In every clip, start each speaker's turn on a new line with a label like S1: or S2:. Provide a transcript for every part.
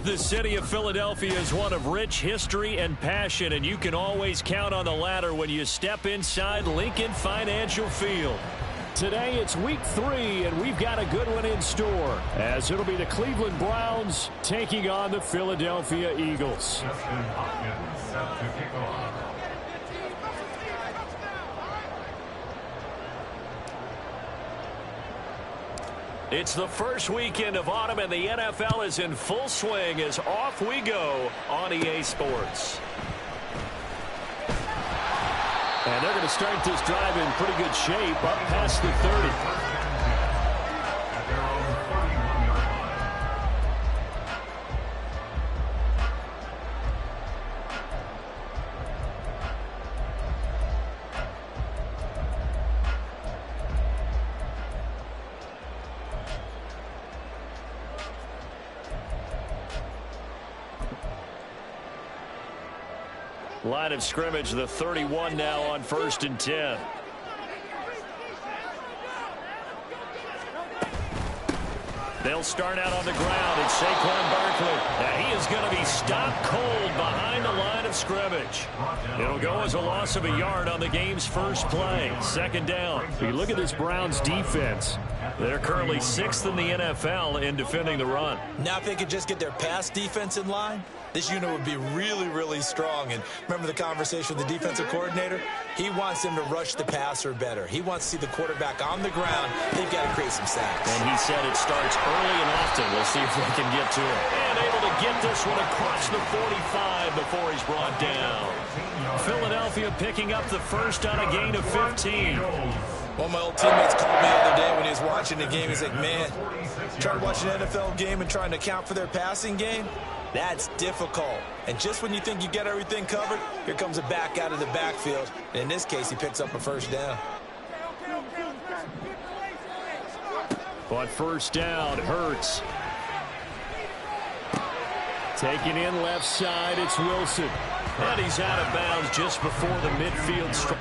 S1: The city of Philadelphia is one of rich history and passion, and you can always count on the latter when you step inside Lincoln Financial Field. Today it's week 3, and we've got a good one in store, as it'll be the Cleveland Browns taking on the Philadelphia Eagles. It's the first weekend of autumn, and the NFL is in full swing as off we go on EA Sports. And they're going to start this drive in pretty good shape, up past the 30. Line of scrimmage, the 31 now on 1st and 10. They'll start out on the ground. It's Saquon Barkley. Now he is going to be stopped cold behind the line of scrimmage. It'll go as a loss of a yard on the game's first play. 2nd down. If you look at this Browns defense, they're currently 6th in the NFL in defending the run.
S2: Now if they could just get their pass defense in line, this unit would be really, really strong. And remember the conversation with the defensive coordinator? He wants them to rush the passer better. He wants to see the quarterback on the ground. They've got to create some sacks.
S1: And he said it starts early and often. We'll see if they can get to him. And able to get this one across the 45 before he's brought down. Philadelphia picking up the first on a gain of 15.
S2: One of my old teammates called me the other day when he was watching the game. He's like, man, trying to watch an NFL game and trying to account for their passing game, that's difficult. And just when you think you get everything covered, here comes a back out of the backfield. And in this case, he picks up a first down.
S1: On 1st down, Hurts. Taking in left side, it's Wilson. And he's out of bounds just before the midfield strike.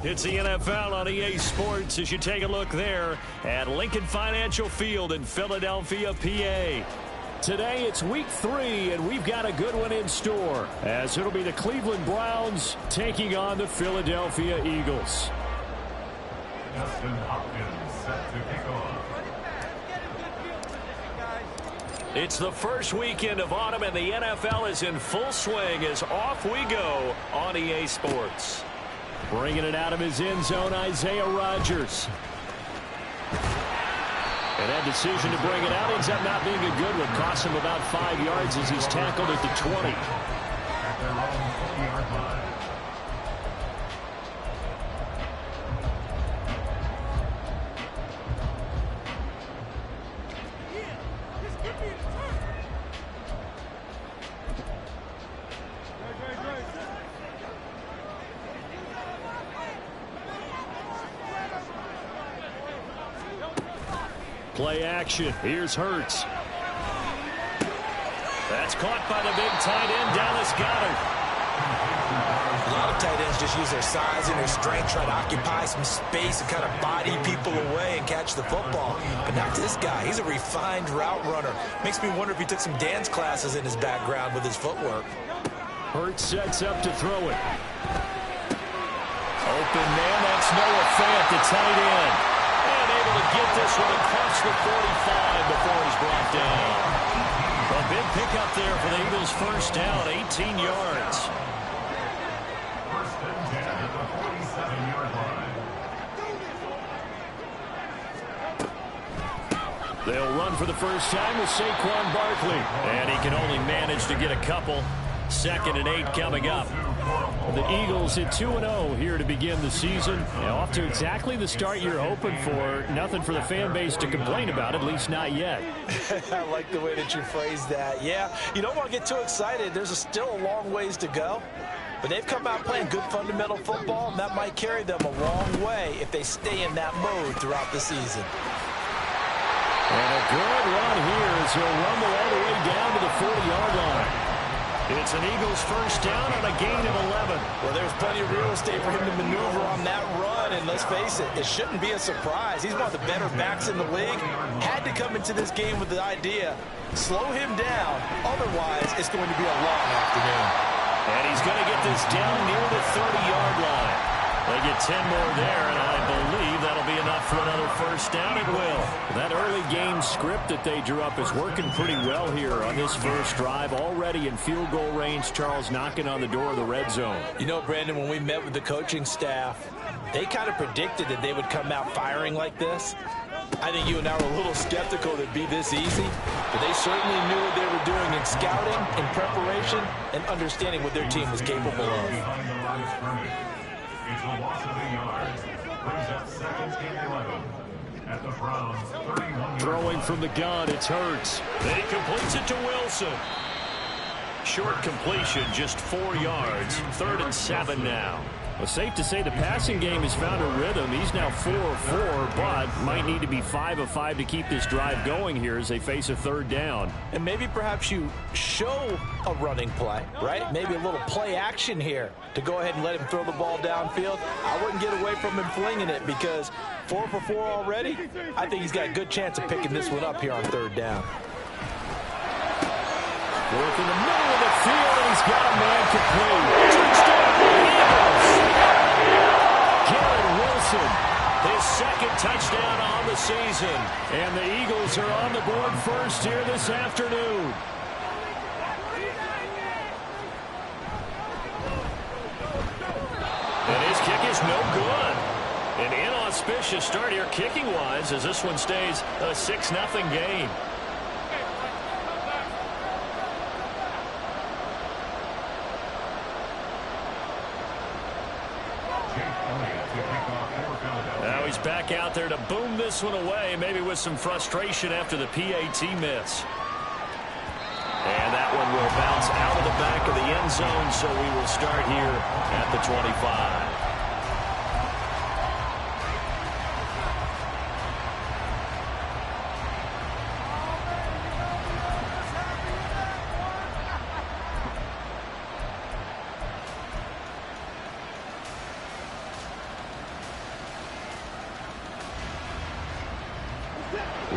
S1: It's the NFL on EA Sports as you take a look there at Lincoln Financial Field in Philadelphia, PA. Today it's week 3, and we've got a good one in store, as it'll be the Cleveland Browns taking on the Philadelphia Eagles.
S3: Justin Hopkins set to kick off.
S1: It's the first weekend of autumn, and the NFL is in full swing as off we go on EA Sports. Bringing it out of his end zone, Isaiah Rodgers. And that decision to bring it out ends up not being a good one. Cost him about 5 yards as he's tackled at the 20.
S3: At their own 40-yard line.
S1: Play action. Here's Hurts. That's caught by the big tight end, Dallas Goedert.
S2: A lot of tight ends just use their size and their strength, try to occupy some space and kind of body people away and catch the football. But not this guy. He's a refined route runner. Makes me wonder if he took some dance classes in his background with his footwork.
S1: Hurts sets up to throw it. Open man, that's Noah Fant, the tight end. And able to get this one across the 45 before he's brought down. A big pickup there for the Eagles' first down, 18 yards.
S3: First and 10 at the 47-yard line.
S1: They'll run for the first time with Saquon Barkley. And he can only manage to get a couple. 2nd and 8 coming up. The Eagles at 2-0 here to begin the season. Off to exactly the start you're hoping for. Nothing for the fan base to complain about, at least not yet.
S2: I like the way that you phrased that. Yeah, you don't want to get too excited. There's still a long ways to go. But they've come out playing good fundamental football, and that might carry them a long way if they stay in that mode throughout the season.
S1: And a good run here as he'll rumble all the way down to the 40-yard line. It's an Eagles first down on a gain of 11.
S2: Well, there's plenty of real estate for him to maneuver on that run, and let's face it, it shouldn't be a surprise. He's one of the better backs in the league. Had to come into this game with the idea, slow him down, otherwise it's going to be a long afternoon.
S1: And he's going to get this down near the 30-yard line. They get 10 more there, and I believe that'll be enough for another first down. It will. That early game script that they drew up is working pretty well here on this first drive. Already in field goal range, Charles knocking on the door of the red zone.
S2: You know, Brandon, when we met with the coaching staff, they kind of predicted that they would come out firing like this. I think you and I were a little skeptical that it'd be this easy, but they certainly knew what they were doing in scouting, in preparation, and understanding what their team was capable of.
S3: It's a loss of a yard. Brings up 2nd and 11 at the Browns' 31.
S1: Throwing from the gun, it's Hurts. Then he completes it to Wilson. Short completion, just 4 yards. 3rd and 7 now. Well, safe to say the passing game has found a rhythm. He's now 4 of 4, but might need to be 5 of 5 to keep this drive going here as they face a 3rd down.
S2: And maybe perhaps you show a running play, right? Maybe a little play action here to go ahead and let him throw the ball downfield. I wouldn't get away from him flinging it because 4 for 4 already. I think he's got a good chance of picking this one up here on 3rd down.
S1: 4th in the middle of the field, and he's got a man complete. Touchdown, Eagles! Garrett Wilson, his 2nd touchdown on the season. And the Eagles are on the board first here this afternoon. And his kick is no good. An inauspicious start here kicking-wise as this one stays a 6-0 game. Now he's back out there to boom this one away, maybe with some frustration after the PAT miss. And that one will bounce out of the back of the end zone, so we will start here at the 25.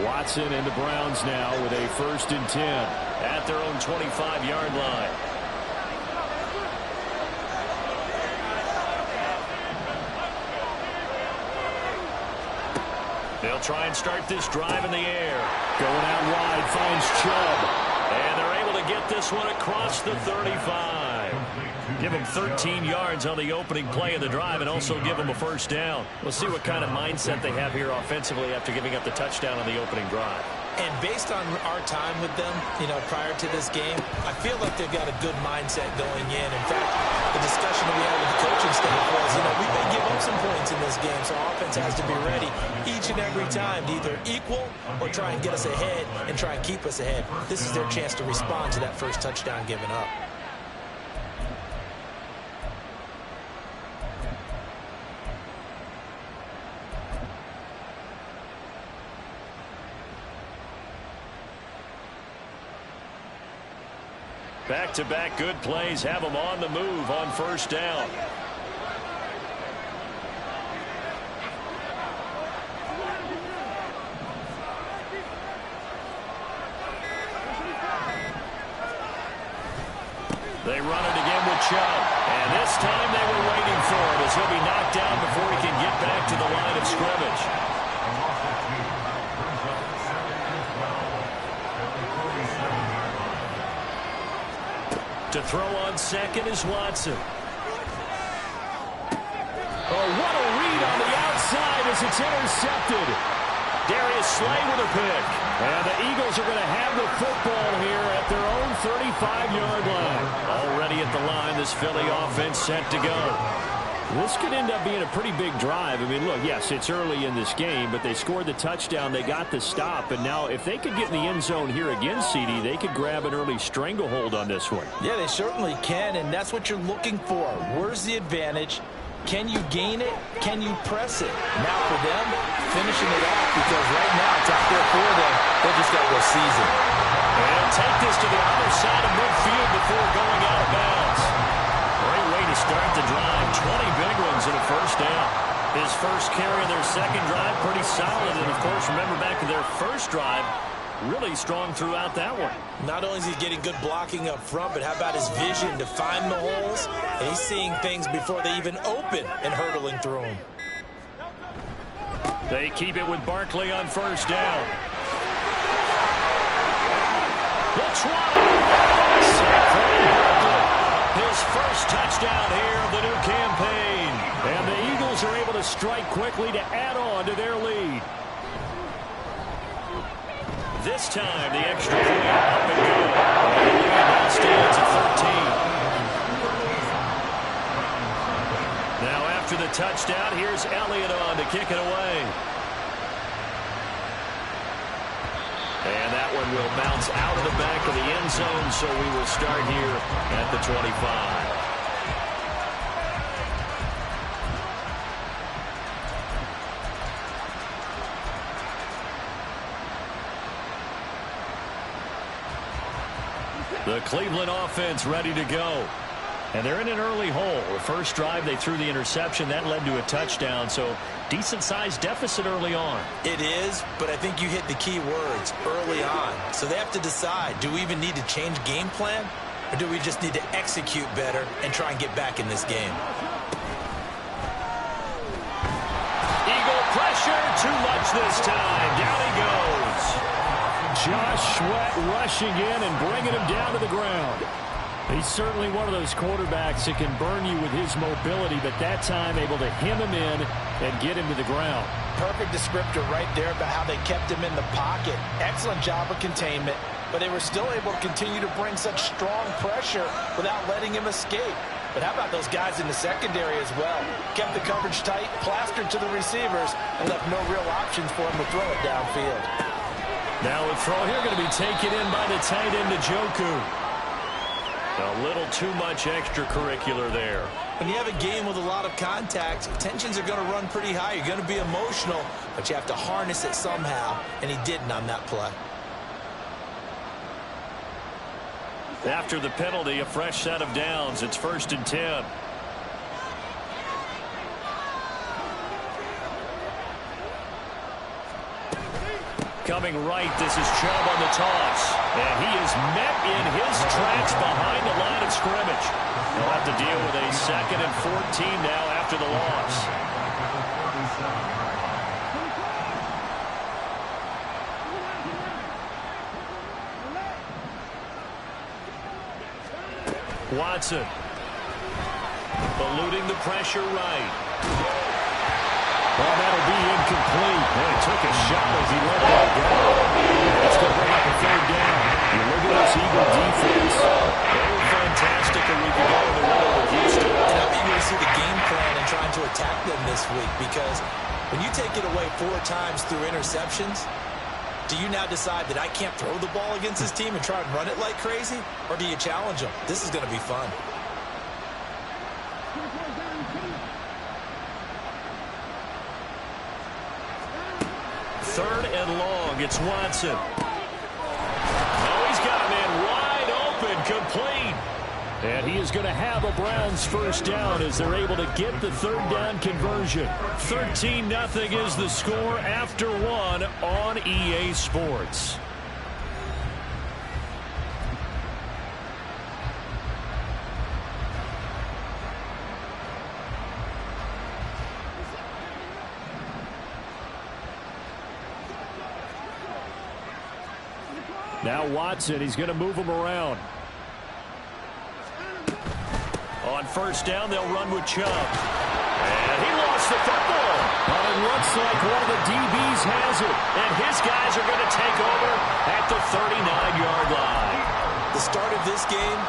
S1: Watson and the Browns now with a 1st and 10 at their own 25-yard line. They'll try and start this drive in the air. Going out wide, finds Chubb. And they're able to get this one across the 35. Give them 13 yards on the opening play of the drive and also give them a 1st down. We'll see what kind of mindset they have here offensively after giving up the touchdown on the opening drive.
S2: And based on our time with them, prior to this game, I feel like they've got a good mindset going in. In fact, the discussion that we had with the coaching staff was, we may give up some points in this game, so offense has to be ready each and every time to either equal or try and get us ahead and try and keep us ahead. This is their chance to respond to that first touchdown given up.
S1: Back-to-back good plays have them on the move on 1st down. They run it again with Chubb. And this time they were waiting for him as he'll be knocked down before he can get back to the line of scrimmage. To throw on 2nd is Watson. Oh, what a read on the outside as it's intercepted. Darius Slay with a pick. And the Eagles are going to have the football here at their own 35-yard line. Already at the line, this Philly offense set to go. This could end up being a pretty big drive. I mean, look, yes, it's early in this game, but they scored the touchdown. They got the stop. And now if they could get in the end zone here again, CD, they could grab an early stranglehold on this one.
S2: Yeah, they certainly can, and that's what you're looking for. Where's the advantage? Can you gain it? Can you press it? Now for them, finishing it off, because right now it's out there for them. They just got to go season.
S1: And they'll take this to the other side of midfield before going out of bounds. Great way to start the drive. 20 big ones and a 1st down. His first carry of their 2nd drive, pretty solid. And, of course, remember back to their 1st drive, really strong throughout that one.
S2: Not only is he getting good blocking up front, but how about his vision to find the holes? And he's seeing things before they even open and hurdling through them.
S1: They keep it with Barkley on 1st down. The his first touchdown here of the new campaign. And the Eagles are able to strike quickly to add on to their lead. This time, the extra point up and good. And the lead now stands at 13. Now after the touchdown, here's Elliott on to kick it away. And that one will bounce out of the back of the end zone, so we will start here at the 25. The Cleveland offense ready to go. And they're in an early hole. The first drive, they threw the interception. That led to a touchdown, so decent-sized deficit early on.
S2: It is, but I think you hit the key words, early on. So they have to decide, do we even need to change game plan, or do we just need to execute better and try and get back in this game?
S1: Eagle pressure, too much this time. Down he goes. Josh Sweat rushing in and bringing him down to the ground. He's certainly one of those quarterbacks that can burn you with his mobility, but that time able to hem him in and get him to the ground.
S2: Perfect descriptor right there about how they kept him in the pocket. Excellent job of containment, but they were still able to continue to bring such strong pressure without letting him escape. But how about those guys in the secondary as well? Kept the coverage tight, plastered to the receivers, and left no real options for them to throw it downfield.
S1: Now a throw here going to be taken in by the tight end, Njoku. A little too much extracurricular there.
S2: When you have a game with a lot of contact, tensions are going to run pretty high. You're going to be emotional, but you have to harness it somehow, and he didn't on that play.
S1: After the penalty, a fresh set of downs. It's 1st and 10. Coming right, this is Chubb on the toss. And he is met in his tracks behind the line of scrimmage. He'll have to deal with a 2nd and 14 now after the loss. Watson. Eluding the pressure right. Well, that'll be incomplete. And he took a shot as he let that go. That's going to bring up a 3rd down. You look at this Eagle defense. They were fantastic a week ago in the win over Houston.
S2: And I'm eager to see the game plan and trying to attack them this week, because when you take it away 4 times through interceptions, do you now decide that I can't throw the ball against this team and try and run it like crazy? Or do you challenge them? This is going to be fun.
S1: Third and long. It's Watson. Oh, he's got a man wide open. Complete. And he is going to have a Browns 1st down as they're able to get the 3rd down conversion. 13-0 is the score after 1 on EA Sports. Now Watson, he's going to move him around. On 1st down, they'll run with Chubb. And he lost the football. But it looks like one of the DBs has it. And his guys are going to take over at the 39-yard line.
S2: The start of this game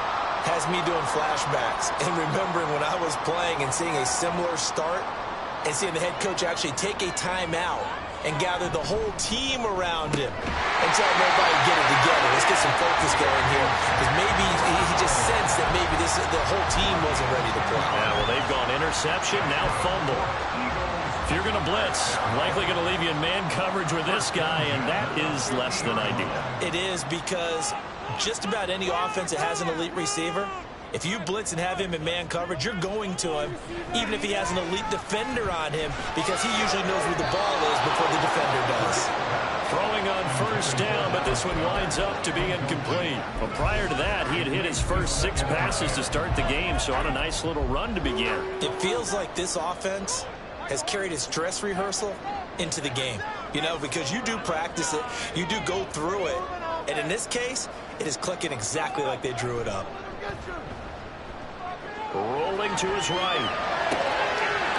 S2: has me doing flashbacks and remembering when I was playing and seeing a similar start and seeing the head coach actually take a timeout and gather the whole team around him and tell everybody, get it together. Let's get some focus going here. Because maybe he just sensed that maybe the whole team wasn't ready to play.
S1: Yeah, well, they've gone interception, now fumble. If you're going to blitz, likely going to leave you in man coverage with this guy, and that is less than ideal.
S2: It is, because just about any offense that has an elite receiver, if you blitz and have him in man coverage, you're going to him, even if he has an elite defender on him, because he usually knows where the ball is before the defender does.
S1: Throwing on 1st down, but this one winds up to be incomplete. Well, prior to that, he had hit his first 6 passes to start the game, so on a nice little run to begin.
S2: It feels like this offense has carried its dress rehearsal into the game. You know, because you do practice it, you do go through it, and in this case, it is clicking exactly like they drew it up.
S1: Rolling to his right.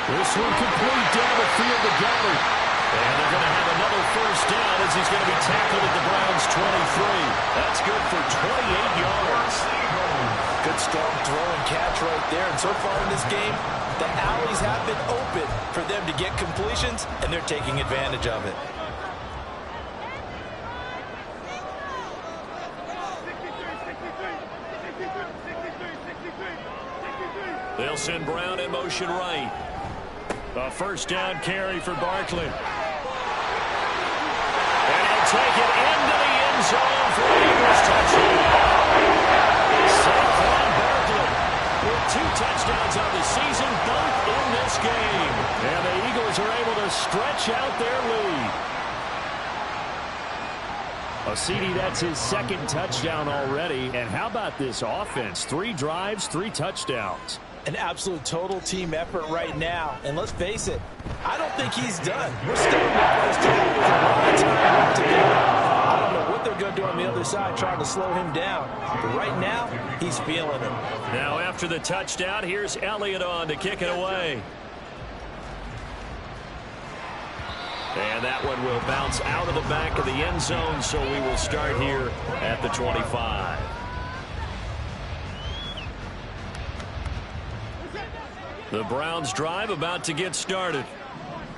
S1: This one complete down the field to Goddard. And they're going to have another 1st down as he's going to be tackled at the Browns' 23. That's good for 28 yards.
S2: Good strong throw and catch right there. And so far in this game, the alleys have been open for them to get completions, and they're taking advantage of it.
S1: They'll send Brown in motion right. A 1st down carry for Barkley. And he'll take it into the end zone for the Eagles touchdown. Saquon Barkley with 2 touchdowns on the season, both in this game. And the Eagles are able to stretch out their lead. CD, that's his 2nd touchdown already. And how about this offense? 3 drives, 3 touchdowns.
S2: An absolute total team effort right now. And let's face it, I don't think he's done. We're still in the first half. There's a lot of time to go. I don't know what they're going to do on the other side trying to slow him down. But right now, he's feeling it.
S1: Now after the touchdown, here's Elliott on to kick it away. And that one will bounce out of the back of the end zone, so we will start here at the 25. The Browns drive about to get started.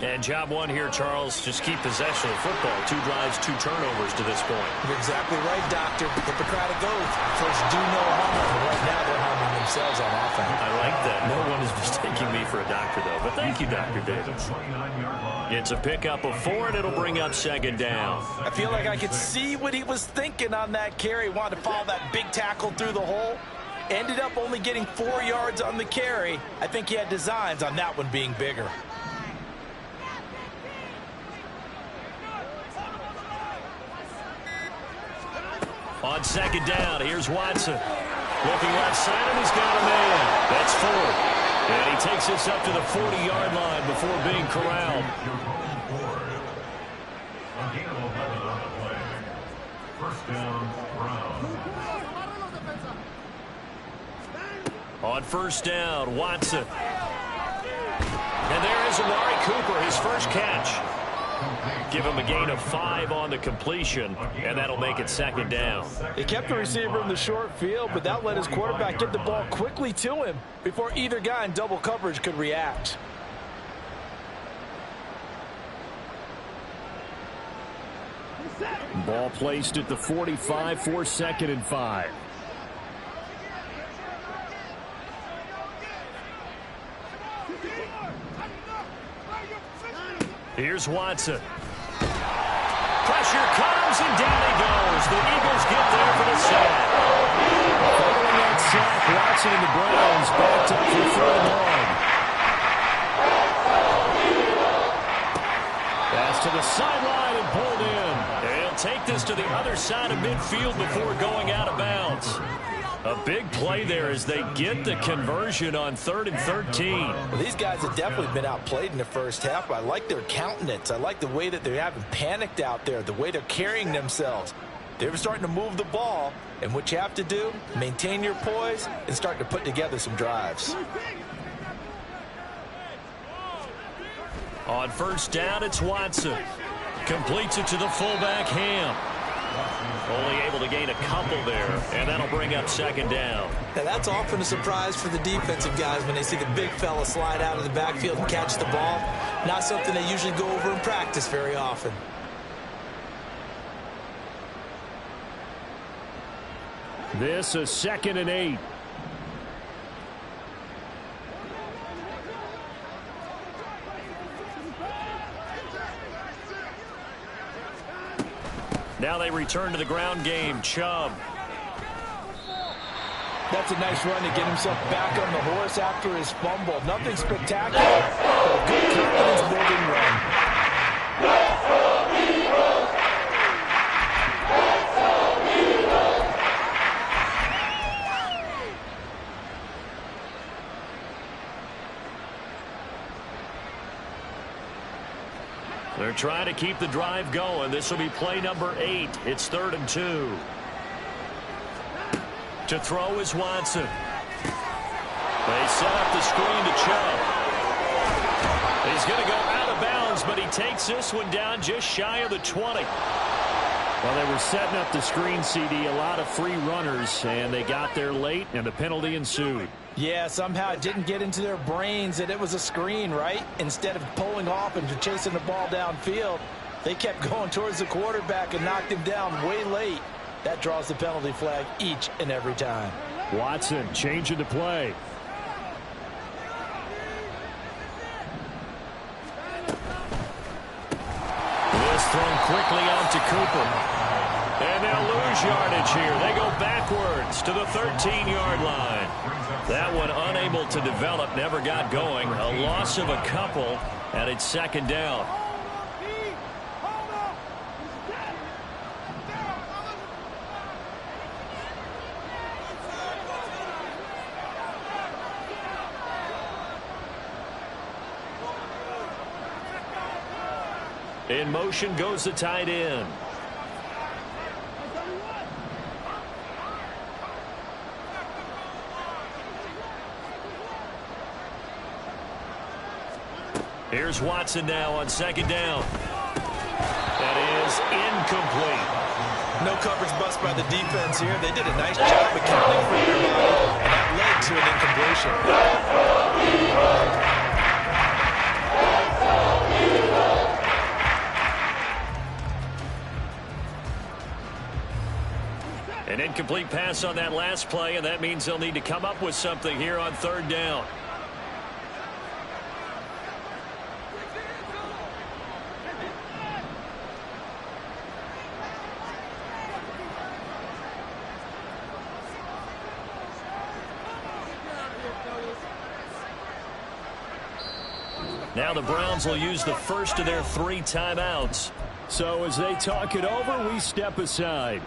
S1: And job one here, Charles, just keep possession of football. 2 drives, 2 turnovers to this point.
S2: You're exactly right, Doctor. Hippocratic oath. First, do no harm. Right now, they're harming themselves on offense.
S1: I like that. No one is mistaking me for a doctor, though. But thank you, Dr. Davis. It's a pickup of 4, and it'll bring up second down.
S2: I feel like I could see what he was thinking on that carry. Wanted to follow that big tackle through the hole. Ended up only getting 4 yards on the carry. I think he had designs on that one being bigger.
S1: On second down, here's Watson. Looking left side, and he's got a man. That's 4. And he takes this up to the 40-yard line before being corralled.
S3: First down, Browns.
S1: On first down, Watson. And there is Amari Cooper, his first catch. Give him a gain of 5 on the completion, and that'll make it second down.
S2: He kept the receiver in the short field, but that let his quarterback get the ball quickly to him before either guy in double coverage could react.
S4: Ball placed at the 45 for 2nd and 5.
S1: Here's Watson. Pressure comes, and down he goes. The Eagles get there for the sack.
S4: Following that sack, Watson and the Browns backed up for 3rd and 1.
S1: Pass to the sideline and pulled in. They'll take this to the other side of midfield before going out of bounds. A big play there as they get the conversion on 3rd and 13.
S2: Well, these guys have definitely been outplayed in the first half, but I like their countenance. I like the way that they haven't panicked out there, the way they're carrying themselves. They're starting to move the ball, and what you have to do, maintain your poise and start to put together some drives.
S1: On first down, it's Watson. Completes it to the fullback, Ham. Only able to gain a couple there, and that'll bring up second down.
S2: Now, that's often a surprise for the defensive guys when they see the big fella slide out of the backfield and catch the ball. Not something they usually go over in practice very often.
S4: This is 2nd and 8.
S1: Now they return to the ground game. Chubb.
S2: That's a nice run to get himself back on the horse after his fumble. Nothing spectacular, but a good confidence-building run.
S1: They're trying to keep the drive going. This will be play number 8. It's 3rd and 2. To throw is Watson. They set up the screen to Chubb. He's going to go out of bounds, but he takes this one down just shy of the 20.
S4: Well, they were setting up the screen, CD, a lot of free runners, and they got there late, and the penalty ensued.
S2: Yeah, somehow it didn't get into their brains that it was a screen, right? Instead of pulling off and chasing the ball downfield, they kept going towards the quarterback and knocked him down way late. That draws the penalty flag each and every time.
S4: Watson changing the play.
S1: This thrown quickly out to Cooper. And they'll lose yardage here. They go backwards to the 13-yard line. That one unable to develop, never got going. A loss of a couple, and it's second down. In motion goes the tight end. Here's Watson now on second down. That is incomplete.
S2: No coverage bust by the defense here. They did a nice job accounting for everybody, and that led to an incompletion.
S1: An incomplete pass on that last play, and that means they'll need to come up with something here on third down. Now the Browns will use the first of their 3 timeouts.
S4: So as they talk it over, we step aside.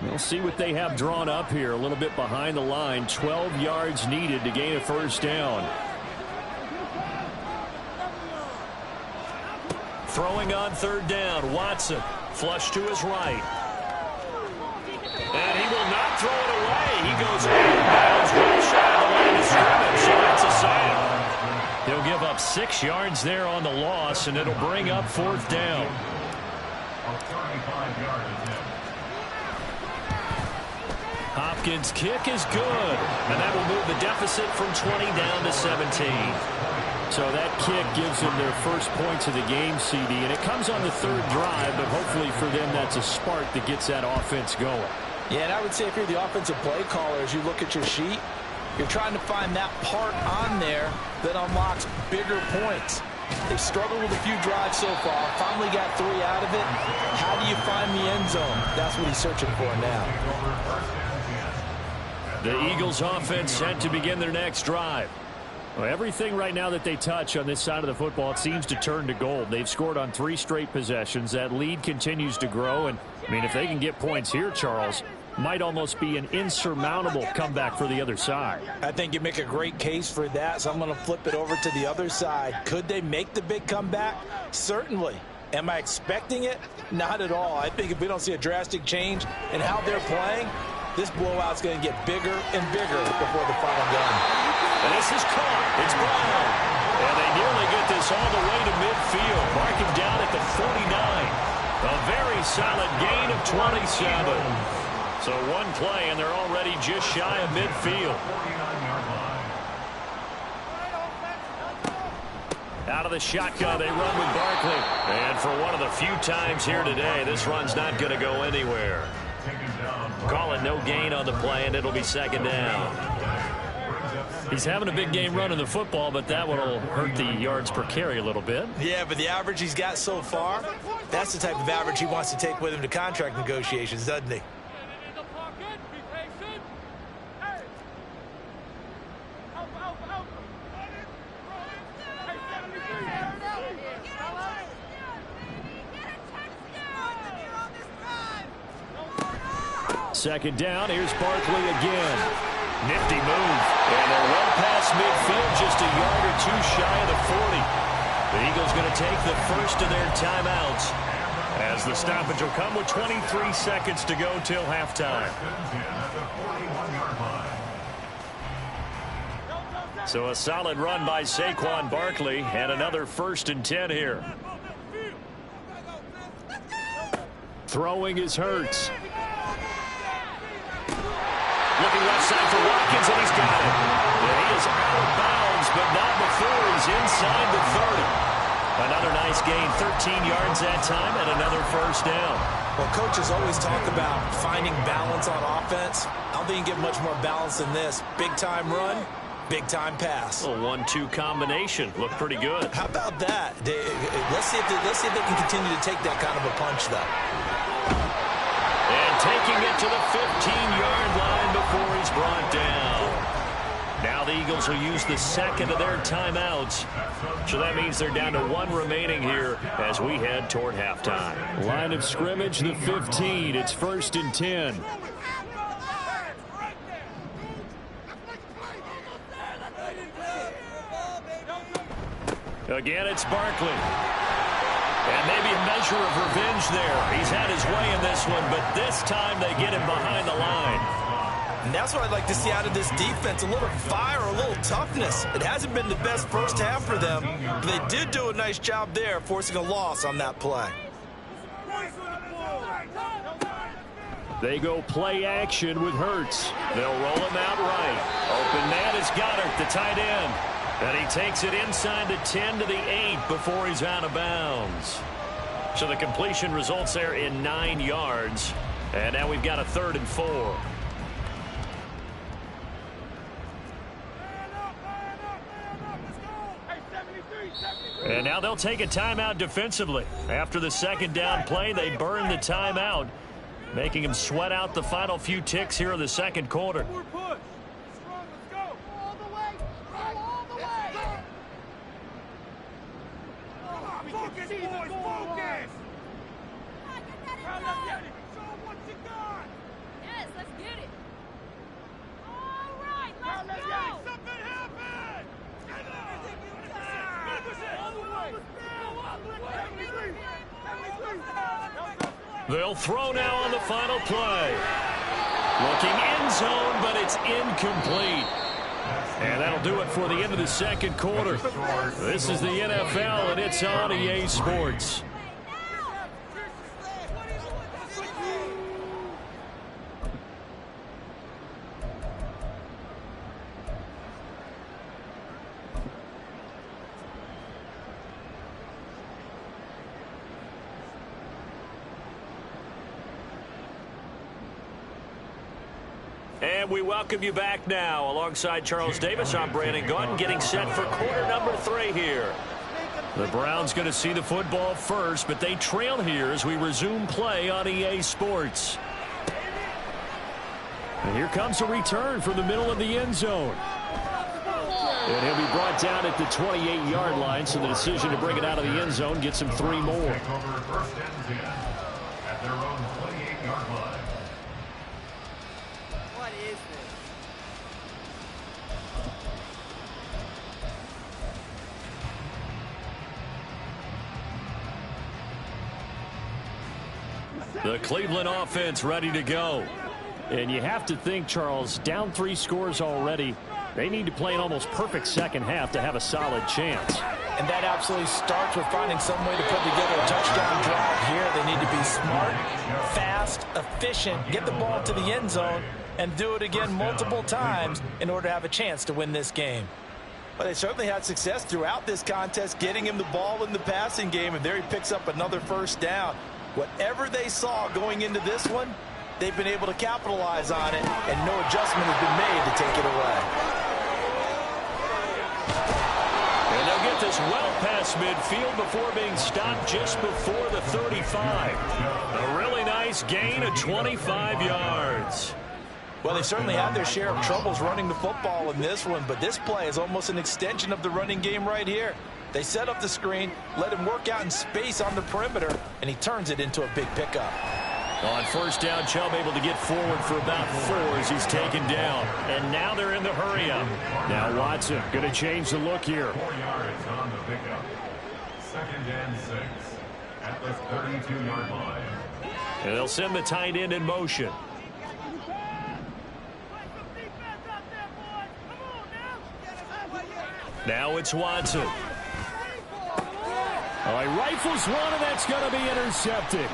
S4: We'll see what they have drawn up here. A little bit behind the line. 12 yards needed to gain a first down.
S1: Throwing on third down. Watson. Flush to his right. And he will not throw it away. He goes out of bounds right shy of the line of scrimmage. So that's a sack. He'll give up 6 yards there on the loss, and it'll bring up fourth down. Hopkins' kick is good, and that will move the deficit from 20 down to 17.
S4: So that kick gives them their first points of the game, CD, and it comes on the third drive, but hopefully for them that's a spark that gets that offense going.
S2: Yeah, and I would say if you're the offensive play caller, as you look at your sheet, you're trying to find that part on there that unlocks bigger points. They've struggled with a few drives so far. Finally got 3 out of it. How do you find the end zone? That's what he's searching for now.
S1: The Eagles offense set to begin their next drive.
S4: Well, everything right now that they touch on this side of the football, it seems to turn to gold. They've scored on 3 straight possessions. That lead continues to grow. And, I mean, if they can get points here, Charles, might almost be an insurmountable comeback for the other side.
S2: I think you make a great case for that, so I'm going to flip it over to the other side. Could they make the big comeback? Certainly. Am I expecting it? Not at all. I think if we don't see a drastic change in how they're playing, this blowout's going to get bigger and bigger before the final gun.
S1: And this is caught. It's Brown. And they nearly get this all the way to midfield. Mark him down at the 49. A very solid gain of 27. So one play, and they're already just shy of midfield. Out of the shotgun, they run with Barkley. And for one of the few times here today, this run's not going to go anywhere. Call it no gain on the play, and it'll be second down. He's having a big game running the football, but that one will hurt the yards per carry a little bit.
S2: Yeah, but the average he's got so far, that's the type of average he wants to take with him to contract negotiations, doesn't he?
S4: Second down, here's Barkley again.
S1: Nifty move. And they're well past midfield, just a yard or 2 shy of the 40. The Eagles going to take the first of their timeouts as the stoppage will come with 23 seconds to go till halftime. So a solid run by Saquon Barkley and another 1st and 10 here.
S4: Throwing is Hurts.
S1: Looking left side for Watkins, and he's got it. And he is out of bounds, but not before he's inside the 30. Another nice gain, 13 yards that time, and another first down.
S2: Well, coaches always talk about finding balance on offense. I don't think you can get much more balance than this. Big-time run, big-time pass.
S1: A 1-2 combination. Looked pretty good.
S2: How about that? Let's see if they can continue to take that kind of a punch, though.
S1: And taking it to the 15-yard line before he's brought down. Now the Eagles will use the second of their timeouts. So that means they're down to 1 remaining here as we head toward halftime.
S4: Line of scrimmage, the 15. It's 1st and 10.
S1: Again, it's Barkley. And maybe a measure of revenge there. He's had his way in this one, but this time they get him behind the line.
S2: And that's what I'd like to see out of this defense, a little fire, a little toughness. It hasn't been the best first half for them, but they did do a nice job there, forcing a loss on that play.
S4: They go play action with Hurts. They'll roll him out right. Open man is Goddard, the tight end. And he takes it inside the 10 to the 8 before he's out of bounds. So the completion results there in 9 yards. And now we've got a 3rd and 4. And now they'll take a timeout defensively. After the second down play, they burn the timeout, making them sweat out the final few ticks here in the second quarter. They'll throw now on the final play. Looking end zone, but it's incomplete. And that'll do it for the end of the second quarter. This is the NFL, and it's on EA Sports. And we welcome you back now. Alongside Charles Davis, I'm Brandon Gaudin, getting set for quarter number 3 here. The Browns going to see the football first, but they trail here as we resume play on EA Sports. And here comes a return from the middle of the end zone. And he'll be brought down at the 28-yard line, so the decision to bring it out of the end zone gets him 3 more.
S3: First and 10 at their own 28-yard line.
S4: The Cleveland offense ready to go. And you have to think, Charles, down 3 scores already. They need to play an almost perfect second half to have a solid chance.
S2: And that absolutely starts with finding some way to put together a touchdown drive here. They need to be smart, fast, efficient, get the ball to the end zone, and do it again multiple times in order to have a chance to win this game.
S5: Well, they certainly had success throughout this contest, getting him the ball in the passing game, and there he picks up another first down. Whatever they saw going into this one, they've been able to capitalize on it, and no adjustment has been made to take it away.
S1: And they'll get this well past midfield before being stopped just before the 35. A really nice gain of 25 yards.
S5: Well, they certainly had their share of troubles running the football in this one, but this play is almost an extension of the running game right here. They set up the screen, let him work out in space on the perimeter, and he turns it into a big pickup.
S1: On first down, Chubb able to get forward for about 4 as he's taken down. And now they're in the hurry-up.
S4: Now Watson going to change the look here.
S3: 4 yards on the pickup. 2nd and 6 at the 32-yard line.
S4: And they'll send the tight end in motion. Now it's Watson. All right, rifles one, and that's going to be intercepted.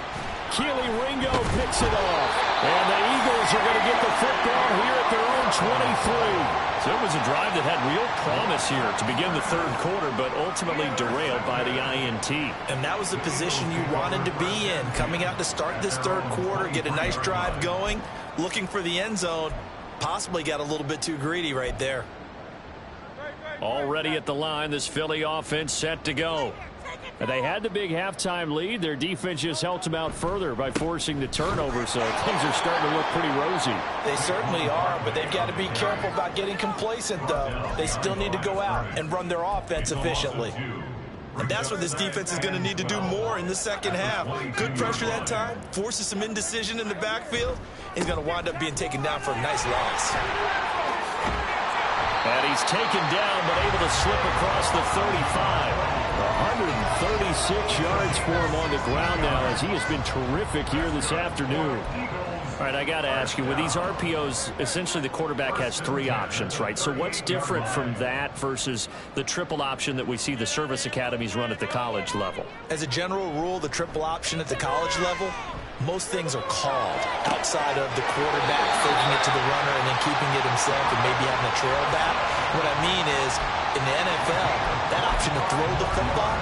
S4: Keely Ringo picks it off. And the Eagles are going to get the football here at their own 23.
S1: So it was a drive that had real promise here to begin the 3rd quarter, but ultimately derailed by the INT.
S5: And that was the position you wanted to be in, coming out to start this 3rd quarter, get a nice drive going, looking for the end zone. Possibly got a little bit too greedy right there.
S4: Already at the line, this Philly offense set to go. And they had the big halftime lead. Their defense just helped them out further by forcing the turnover, so things are starting to look pretty rosy.
S5: They certainly are, but they've got to be careful about getting complacent, though. They still need to go out and run their offense efficiently. And that's what this defense is going to need to do more in the second half. Good pressure that time, forces some indecision in the backfield. He's going to wind up being taken down for a nice loss.
S4: And he's taken down, but able to slip across the 35. 136 yards for him on the ground now, as he has been terrific here this afternoon. All right, I got to ask you, with these RPOs, essentially the quarterback has 3 options, right? So what's different from that versus the triple option that we see the service academies run at the college level?
S5: As a general rule, the triple option at the college level, most things are called outside of the quarterback faking it to the runner and then keeping it himself and maybe having a trail back. What I mean is, in the NFL, that option to throw the football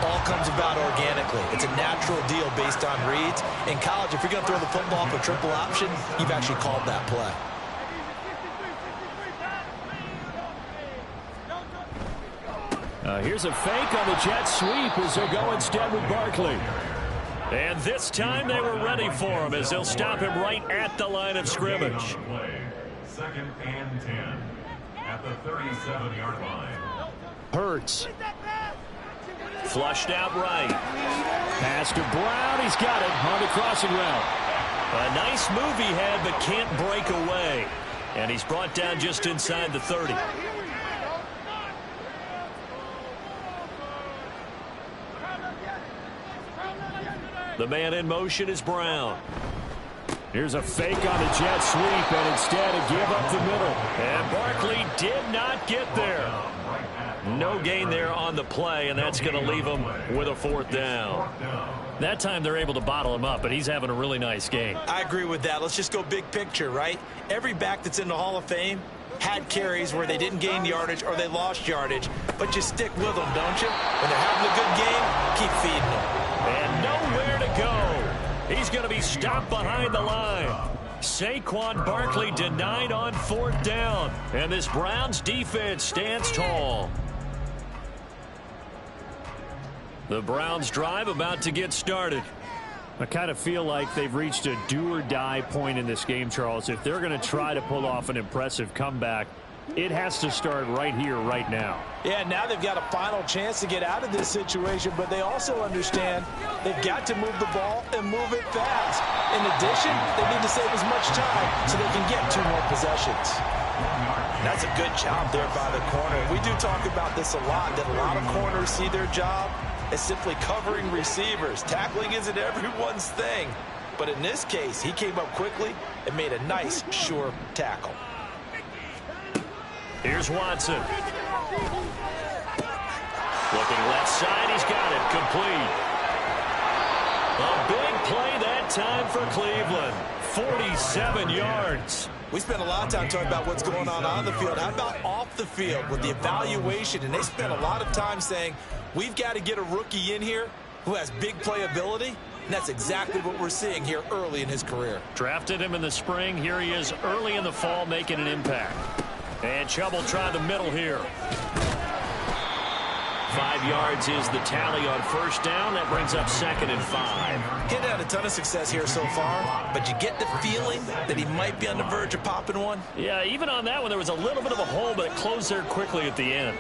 S5: all comes about organically. It's a natural deal based on reads. In college, if you're going to throw the football for triple option, you've actually called that play.
S4: Here's a fake on the jet sweep as they'll go instead with Barkley.
S1: And this time they were ready for him as they'll stop him right at the line of scrimmage.
S3: 2nd and 10 at the 37-yard line.
S4: Hurts.
S1: Flushed out right.
S4: Pass to Brown. He's got it on the crossing route.
S1: A nice move he had, but can't break away. And he's brought down just inside the 30. The man in motion is Brown.
S4: Here's a fake on the jet sweep, and instead a give up the middle.
S1: And Barkley did not get there. No gain there on the play, and that's going to leave him with a 4th down.
S4: That time they're able to bottle him up, but he's having a really nice game.
S5: I agree with that. Let's just go big picture, right? Every back that's in the Hall of Fame had carries where they didn't gain yardage or they lost yardage, but you stick with them, don't you? When they're having a good game, keep feeding them.
S1: And nowhere to go. He's going to be stopped behind the line. Saquon Barkley denied on 4th down. And this Browns defense stands tall. The Browns drive about to get started.
S4: I kind of feel like they've reached a do-or-die point in this game, Charles. If they're going to try to pull off an impressive comeback, it has to start right here, right now.
S5: Yeah, now they've got a final chance to get out of this situation, but they also understand they've got to move the ball and move it fast. In addition, they need to save as much time so they can get 2 more possessions. That's a good job there by the corner. We do talk about this a lot, that a lot of corners see their job as simply covering receivers. Tackling isn't everyone's thing. But in this case, he came up quickly and made a nice, sure tackle.
S1: Here's Watson. Looking left side, he's got it. Complete. A big play that time for Cleveland. 47 yards.
S5: We spent a lot of time talking about what's going on the field. How about off the field with the evaluation? And they spent a lot of time saying, we've got to get a rookie in here who has big playability. And that's exactly what we're seeing here early in his career.
S1: Drafted him in the spring. Here he is early in the fall making an impact. And Chubb will try the middle here. 5 yards is the tally on 1st down. That brings up 2nd and 5.
S5: He's had a ton of success here so far, but you get the feeling that he might be on the verge of popping one.
S1: Yeah, even on that one, there was a little bit of a hole, but it closed there quickly at the end.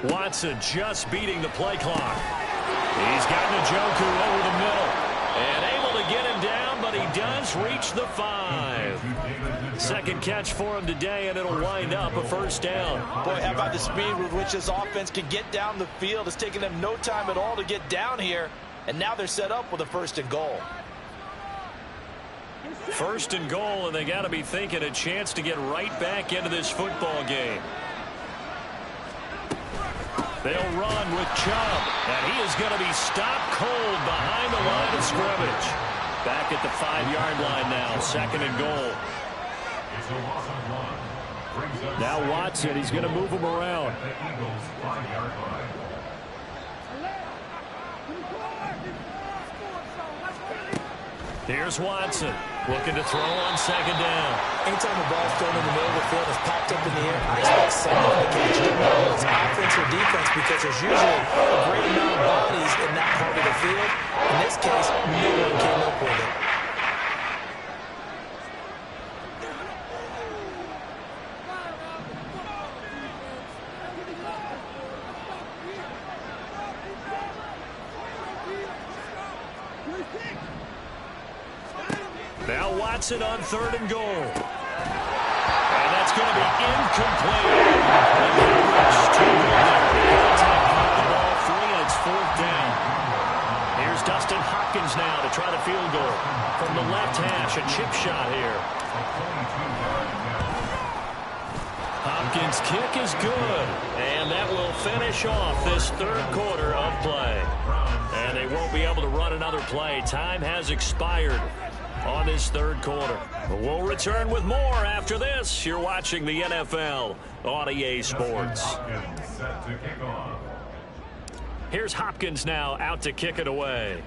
S1: Watson just beating the play clock. He's got Njoku over the middle and able to get him down, but he does reach the 5. 2nd catch for him today, and it'll wind up a 1st down.
S5: Boy, how about the speed with which this offense can get down the field? It's taken them no time at all to get down here, and now they're set up with a 1st and goal.
S1: 1st and goal, and they got to be thinking a chance to get right back into this football game. They'll run with Chubb, and he is going to be stopped cold behind the line of scrimmage. Back at the 5-yard line now, 2nd and goal.
S4: Now Watson, he's going to move him around.
S1: Here's Watson looking to throw on 2nd down.
S5: Anytime the ball's thrown in the middle of the field, it's popped up in the air, I expect someone to catch it. Whether it's offense or defense, because there's usually a great amount of bodies in that part of the field. In this case, no one came up with it.
S1: Now Watson on 3rd and goal. And that's going to be incomplete. And Henry's too good there. Contact caught the ball free, and it's 4th down. Here's Dustin Hopkins now to try the field goal. From the left hash, a chip shot here. Hopkins' kick is good. And that will finish off this third quarter of play. And they won't be able to run another play. Time has expired on this third quarter. We'll return with more after this. You're watching the NFL on EA Sports. Here's Hopkins now out to kick it away.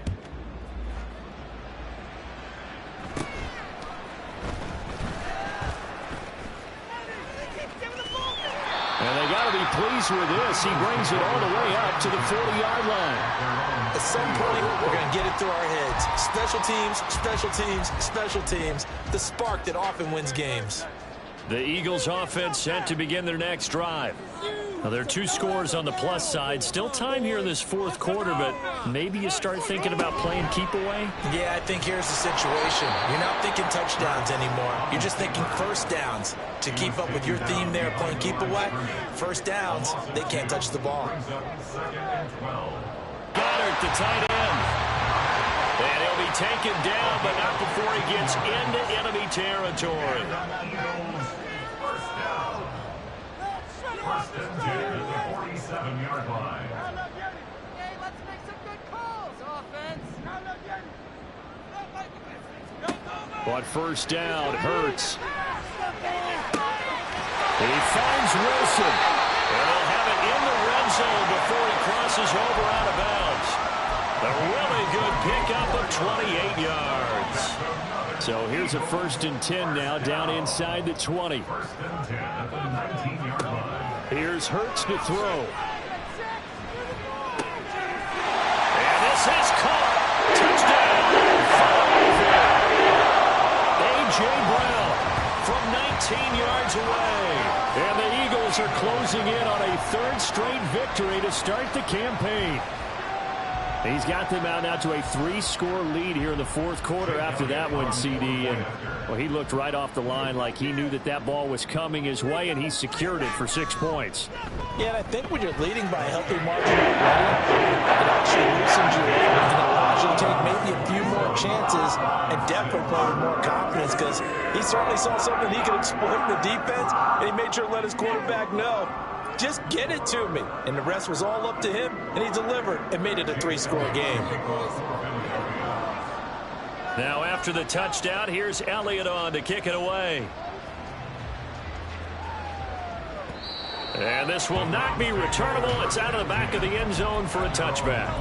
S1: And they got to be pleased with this. He brings it all the way up to the 40-yard line.
S5: At some point, we're going to get it through our heads. Special teams, special teams, special teams. The spark that often wins games.
S1: The Eagles offense set to begin their next drive. Now, there are 2 scores on the plus side. Still time here in this fourth quarter, but maybe you start thinking about playing keep away?
S5: Yeah, I think here's the situation. You're not thinking touchdowns anymore. You're just thinking first downs. To keep up with your theme there, playing keep away, first downs, they can't touch the ball.
S1: Goddard, the tight end. And he'll be taken down, but not before he gets into enemy territory.
S3: First and 10 at the 47-yard line.
S6: Okay, let's make some good calls, offense.
S1: But first down, Hurts. He finds Wilson. And he'll have it in the red zone before he crosses over out of bounds. A really good pickup of 28 yards.
S4: So here's a 1st and 10 now, down inside the 20.
S3: First and 10 at the 19-yard line.
S4: Here's Hurts to throw.
S1: And this is caught. Touchdown. A.J. Brown from 19 yards away. And the Eagles are closing in on a 3rd straight victory to start the campaign.
S4: He's got them out now to a 3-score lead here in the 4th quarter after that one, CD. And, well, he looked right off the line like he knew that that ball was coming his way, and he secured it for 6 points.
S5: Yeah, and I think when you're leading by a healthy margin already, it actually loosens you up and allows you to take maybe a few more chances and definitely play with more confidence, because he certainly saw something he could exploit in the defense, and he made sure to let his quarterback know, just get it to me. And the rest was all up to him, and he delivered and made it a 3-score game.
S1: Now after the touchdown, here's Elliott on to kick it away. And this will not be returnable. It's out of the back of the end zone for a touchback.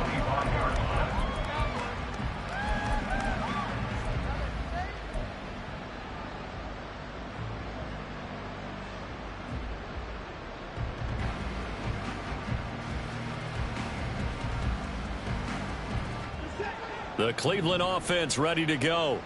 S1: The Cleveland offense ready to go.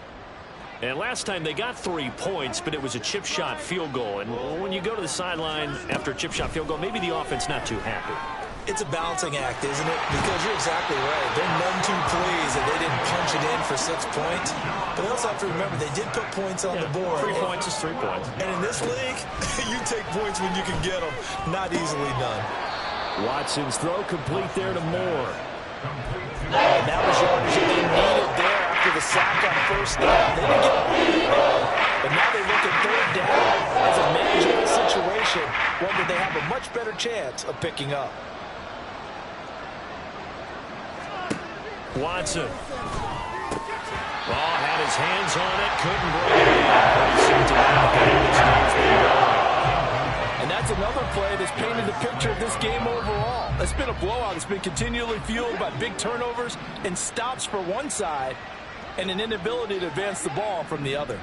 S1: And last time they got 3 points, but it was a chip shot field goal. And when you go to the sideline after a chip shot field goal, maybe the offense not too happy.
S5: It's a balancing act, isn't it? Because you're exactly right. They're none too pleased that they didn't punch it in for 6 points. But they also have to remember they did put points on the board.
S1: 3 points is 3 points.
S5: And in this league, you take points when you can get them. Not easily done.
S4: Watson's throw complete there to Moore.
S5: And that was yardage that they needed there after the sack on first down. They didn't get it. But now they look at 3rd down as a manageable situation, one that they have a much better chance of picking up.
S1: Watson. Ball had his hands on it, couldn't bring it in. But he seemed to have this game's been going.
S5: And that's another play that's painted the picture of this game overall. It's been a blowout. It's been continually fueled by big turnovers and stops for one side and an inability to advance the ball from the other.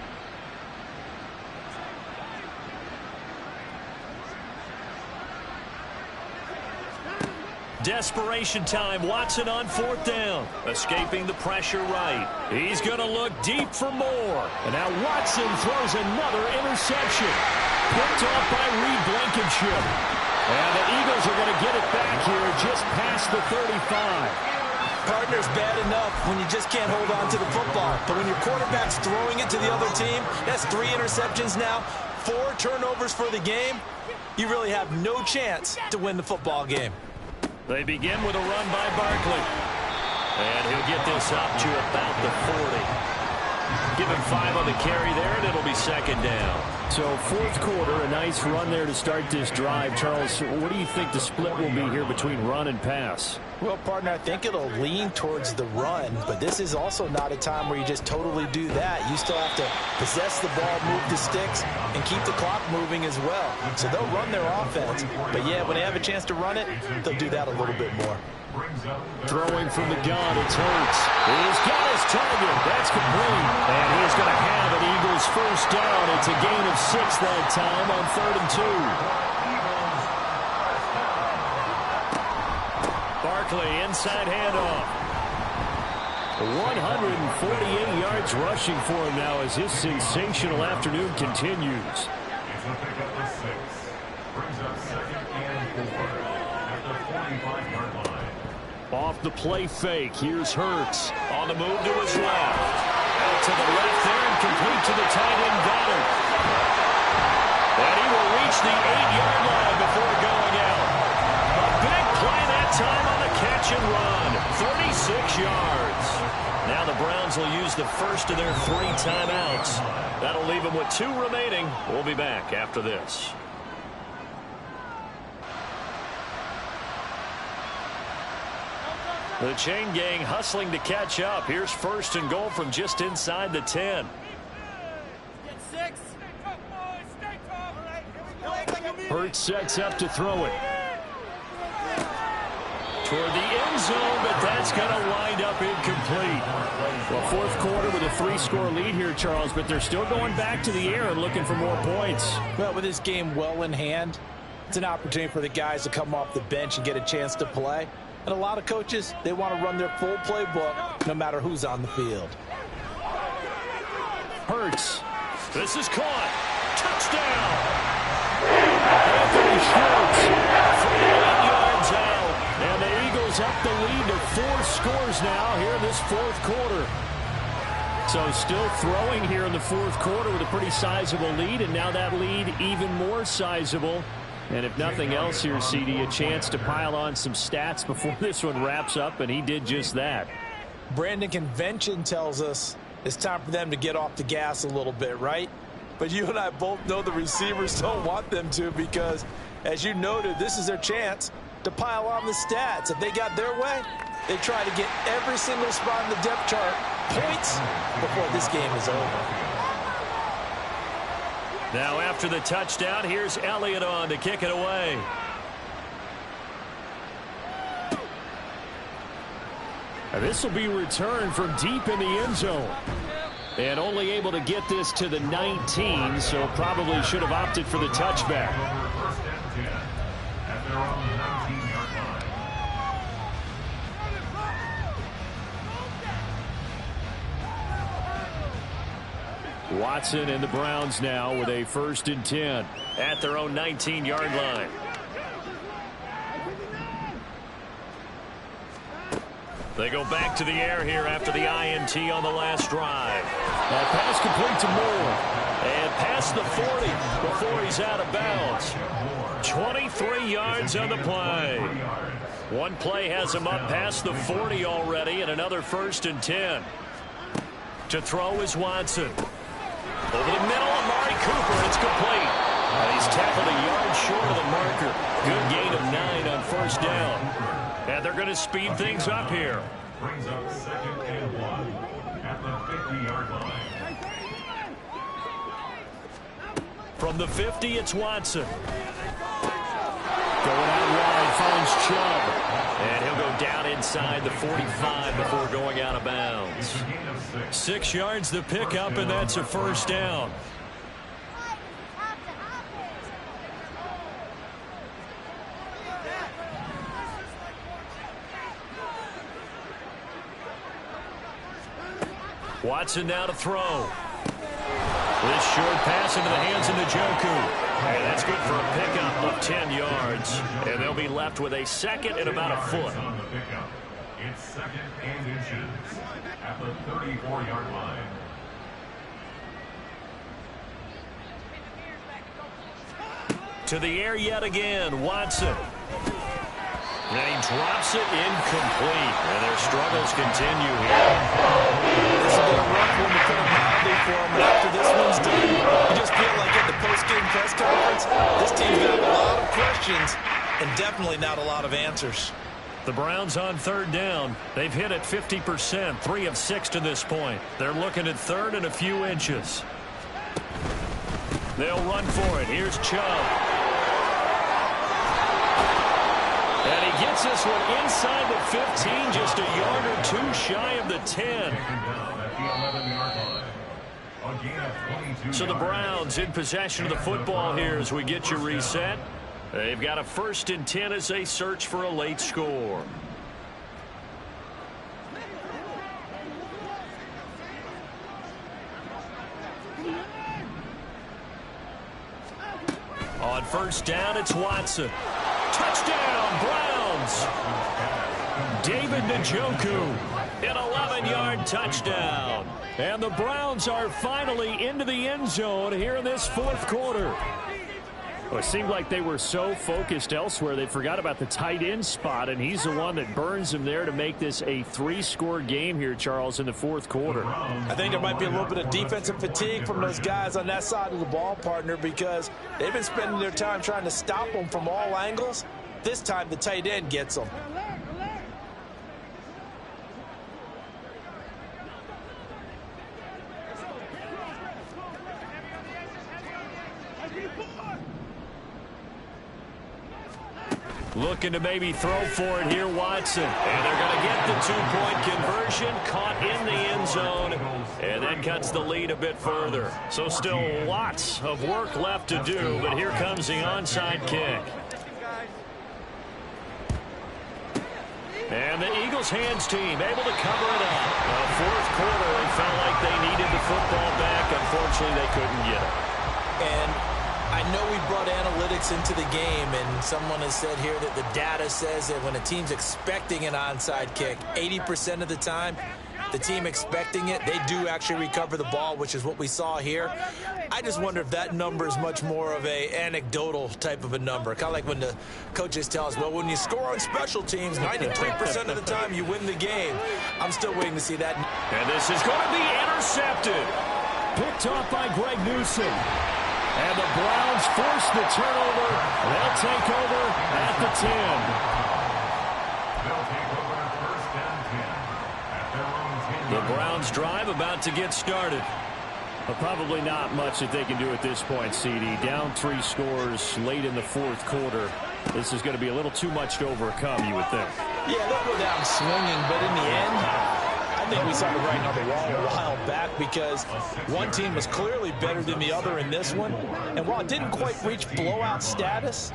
S1: Desperation time. Watson on 4th down. Escaping the pressure right. He's going to look deep for more.
S4: And now Watson throws another interception. Picked off by Reed Blankenship. And the Eagles are going to get it back here just past the 35.
S5: Partner's bad enough when you just can't hold on to the football. But when your quarterback's throwing it to the other team, that's 3 interceptions now, 4 turnovers for the game. You really have no chance to win the football game.
S1: They begin with a run by Barkley. And he'll get this up to about the 40. Give him 5 on the carry there, and it'll be second down.
S4: So fourth quarter, a nice run there to start this drive. Charles, what do you think the split will be here between run and pass?
S5: Well, partner, I think it'll lean towards the run, but this is also not a time where you just totally do that. You still have to possess the ball, move the sticks, and keep the clock moving as well. So they'll run their offense, but yeah, when they have a chance to run it, they'll do that a little bit more.
S4: Throwing from the gun, it's Hurts. He's got his target. That's complete. And he's going to have an Eagles first down. It's a gain of 6 that time on 3rd and 2. Barkley, inside handoff. 148 yards rushing for him now as his sensational afternoon continues.
S3: It's a pickup of 6. Brings up 2nd and 4 at the 45-yard line.
S4: Off the play fake, here's Hurts. On the move to his left. Out to the left there and complete to the tight end Goddard. And he will reach the 8-yard line before going out. A big play that time on the catch and run. 36 yards. Now the Browns will use the first of their 3 timeouts. That'll leave them with 2 remaining. We'll be back after this. The chain gang hustling to catch up. Here's 1st and goal from just inside the 10.
S6: Get 6.
S4: Hurts sets up to throw it. Toward the end zone, but that's going to wind up incomplete. Well, fourth quarter with a 3-score lead here, Charles, but they're still going back to the air and looking for more points.
S5: Well, with this game well in hand, it's an opportunity for the guys to come off the bench and get a chance to play. And a lot of coaches, they want to run their full playbook no matter who's on the field.
S4: Hurts.
S1: This is caught. Touchdown.
S4: Anthony Schwartz.
S1: 48 yards out.
S4: And the Eagles up the lead to 4 scores now here in this fourth quarter. So still throwing here in the fourth quarter with a pretty sizable lead, and now that lead even more sizable. And if nothing else here, CD, a chance to pile on some stats before this one wraps up, and he did just that.
S5: Brandon, convention tells us it's time for them to get off the gas a little bit, right? But you and I both know the receivers don't want them to because, as you noted, this is their chance to pile on the stats. If they got their way, they try to get every single spot in the depth chart points before this game is over.
S1: Now after the touchdown, here's Elliott on to kick it away.
S4: And this will be returned from deep in the end zone. And only able to get this to the 19, so probably should have opted for the touchback.
S3: First and 10 at their own 19-yard line.
S4: Watson and the Browns now with a 1st and 10
S1: At their own 19-yard line. They go back to the air here after the INT on the last drive.
S4: That pass complete to Moore.
S1: And past the 40 before he's out of bounds. 23 yards on the play. One play has him up past the 40 already, and another 1st and 10. To throw is Watson. Over the middle, Amari Cooper. It's complete. And he's tackled a yard short of the marker. Good gain of 9 on 1st down. And they're going to speed things up here.
S3: Brings up 2nd and 1 at the 50-yard line.
S1: From the 50, it's Watson.
S4: Going out wide, finds Chubb.
S1: And he'll go down inside the 45 before going out of bounds. 6 yards the pickup, and that's a 1st down. Watson now to throw. This short pass into the hands of Njoku. And that's good for a pickup of 10 yards. And they'll be left with a 2nd and about a foot.
S3: On the pickup. It's 2nd and inches at the 34-yard line.
S1: To the air yet again, Watson. And he drops it incomplete. And their struggles continue here.
S5: This will be a rough one to put him
S2: and definitely not a lot of answers.
S1: The Browns on third down. They've hit it 50%, 3 of 6 to this point. They're looking at third and a few inches. They'll run for it. Here's Chubb. And he gets this one inside the 15, just a yard or two shy of the 10. So the Browns in possession of the football here as we get you reset. They've got a 1st and 10 as they search for a late score. On 1st down, it's Watson. Touchdown, Browns! David Njoku, an 11-yard touchdown. And the Browns are finally into the end zone here in this 4th quarter. Well, it seemed like they were so focused elsewhere they forgot about the tight end spot, and he's the one that burns them there to make this a 3-score game here, Charles, in the 4th quarter.
S5: I think there might be a little bit of defensive fatigue from those guys on that side of the ball, partner, because they've been spending their time trying to stop them from all angles. This time the tight end gets them.
S1: Looking to maybe throw for it here, Watson. And they're going to get the 2-point conversion, caught in the end zone, and that cuts the lead a bit further. So still lots of work left to do, but here comes the onside kick. And the Eagles hands team able to cover it up. The 4th quarter, they felt like they needed the football back. Unfortunately, they couldn't get it.
S5: And I know we brought analytics into the game, and someone has said here that the data says that when a team's expecting an onside kick, 80% of the time, the team expecting it, they do actually recover the ball, which is what we saw here. I just wonder if that number is much more of a anecdotal type of a number. Kind of like when the coaches tell us, well, when you score on special teams, 93% of the time you win the game. I'm still waiting to see that.
S1: And this is going to be intercepted.
S4: Picked off by Greg Newsom. And the Browns force the turnover. They'll take over at the 10.
S1: The Browns drive about to get started.
S4: But probably not much that they can do at this point, CD. Down 3 scores late in the 4th quarter. This is going to be a little too much to overcome, you would think.
S5: Yeah, they'll go down swinging, but in the end, I think we saw the writing on the wall a while back because one team was clearly better than the other in this one. And while it didn't quite reach blowout status,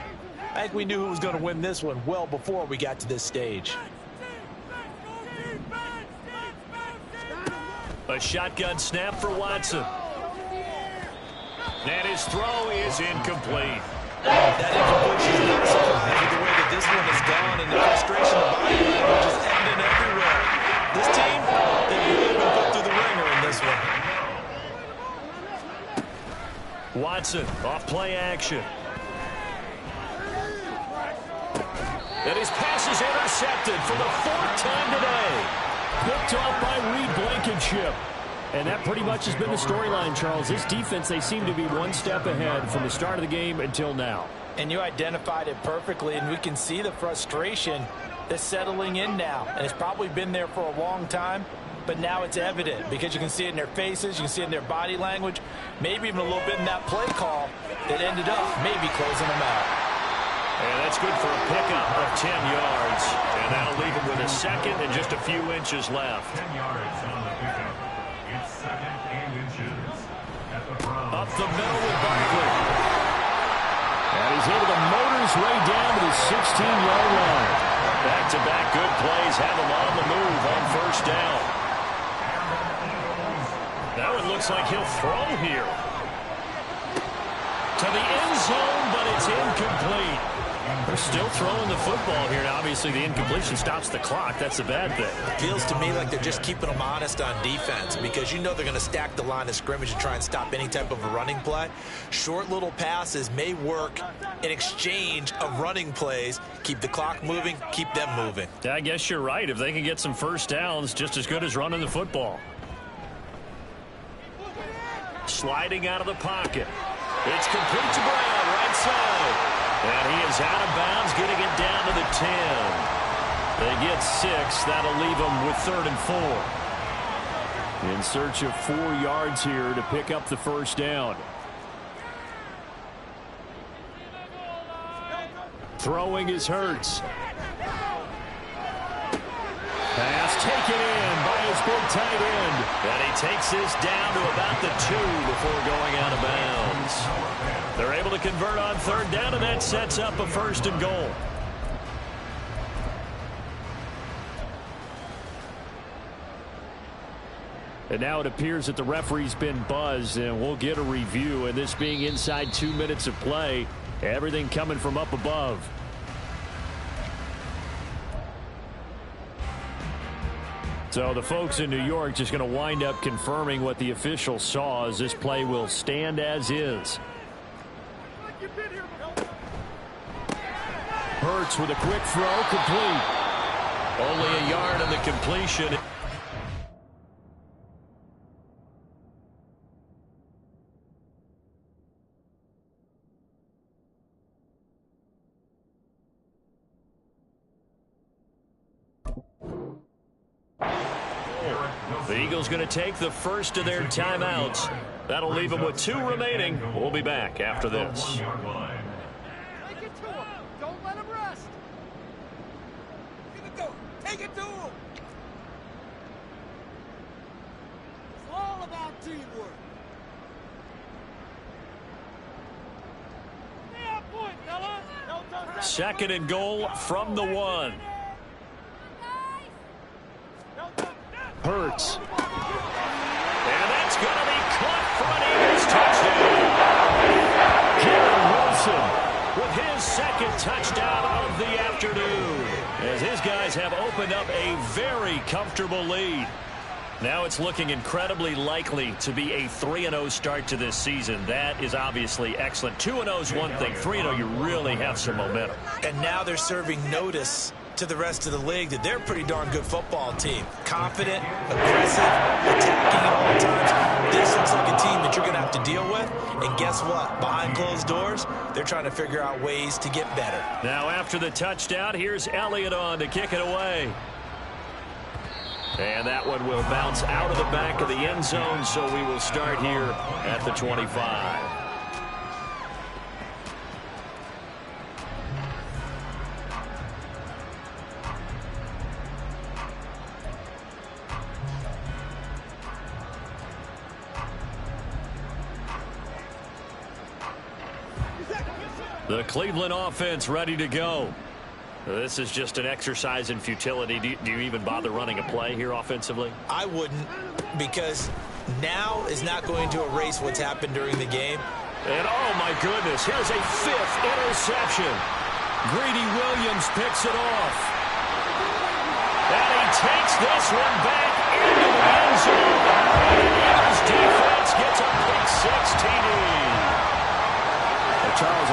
S5: I think we knew who was going to win this one well before we got to this stage.
S1: A shotgun snap for Watson. And his throw is incomplete.
S2: That incompletion is not surprising with the way that this one has gone, and the frustration of body language is evident everywhere. This team, they've really been put through the ringer in this one.
S1: Watson off play action. And his pass is intercepted for the 4th time today.
S4: Picked off by Reed Blankenship. And that pretty much has been the storyline, Charles. This defense, they seem to be one step ahead from the start of the game until now.
S5: And you identified it perfectly, and we can see the frustration that's settling in now. And it's probably been there for a long time, but now it's evident because you can see it in their faces, you can see it in their body language, maybe even a little bit in that play call that ended up maybe closing them out.
S1: And that's good for a pickup of 10 yards. And that'll leave him with a 2nd and just a few inches left.
S3: 10 yards on the pickup. It's 2nd and inches at the Browns.
S1: Up the middle with Barkley.
S4: And he's able to motor his way down to the 16-yard line.
S1: Back-to-back good plays have him on the move on 1st down. That one looks like he'll throw here. To the end zone, but it's incomplete. They're still throwing the football here. Now, obviously, the incompletion stops the clock. That's a bad thing.
S2: Feels to me like they're just keeping them honest on defense because you know they're going to stack the line of scrimmage and try and stop any type of a running play. Short little passes may work in exchange of running plays. Keep the clock moving, keep them moving.
S1: Yeah, I guess you're right. If they can get some 1st downs, just as good as running the football. Sliding out of the pocket. It's complete to Brown, right side. And he is out of bounds, getting it down to the 10. They get 6. That'll leave them with 3rd and 4. In search of 4 yards here to pick up the first down. Throwing is Hurts. Pass taken in by his big tight end. And he takes this down to about the 2 before going out of bounds. They're able to convert on 3rd down, and that sets up a 1st and goal. And now it appears that the referee's been buzzed, and we'll get a review. And this being inside 2 minutes of play, everything coming from up above. So the folks in New York just going to wind up confirming what the official saw, as this play will stand as is. Hurts with a quick throw, complete. Only a yard on the completion. The Eagles going to take the first of their timeouts. That'll leave them with 2 remaining. We'll be back after this.
S6: Take it to him. Don't let him rest. Take it to him. Take it to him. It's all about teamwork. Stay on point, fellas. Don't touch that.
S1: 2nd and goal from the 1. Hurts. And that's going to be caught for an Eagles touchdown. Wilson with his 2nd touchdown of the afternoon, as his guys have opened up a very comfortable lead. Now it's looking incredibly likely to be a 3-0 start to this season. That is obviously excellent. 2-0 is one thing. 3-0, you really have some momentum.
S5: And now they're serving notice to the rest of the league that they're a pretty darn good football team. Confident, aggressive, attacking at all times. This looks like a team that you're going to have to deal with. And guess what? Behind closed doors, they're trying to figure out ways to get better.
S1: Now after the touchdown, here's Elliott on to kick it away. And that one will bounce out of the back of the end zone, so we will start here at the 25. The Cleveland offense ready to go. This is just an exercise in futility. Do you even bother running a play here offensively?
S5: I wouldn't, because now is not going to erase what's happened during the game.
S1: And oh my goodness, here's a 5th interception. Greedy Williams picks it off. And he takes this one back into the end zone. And the Eagles defense gets a pick 6 TD. Charles,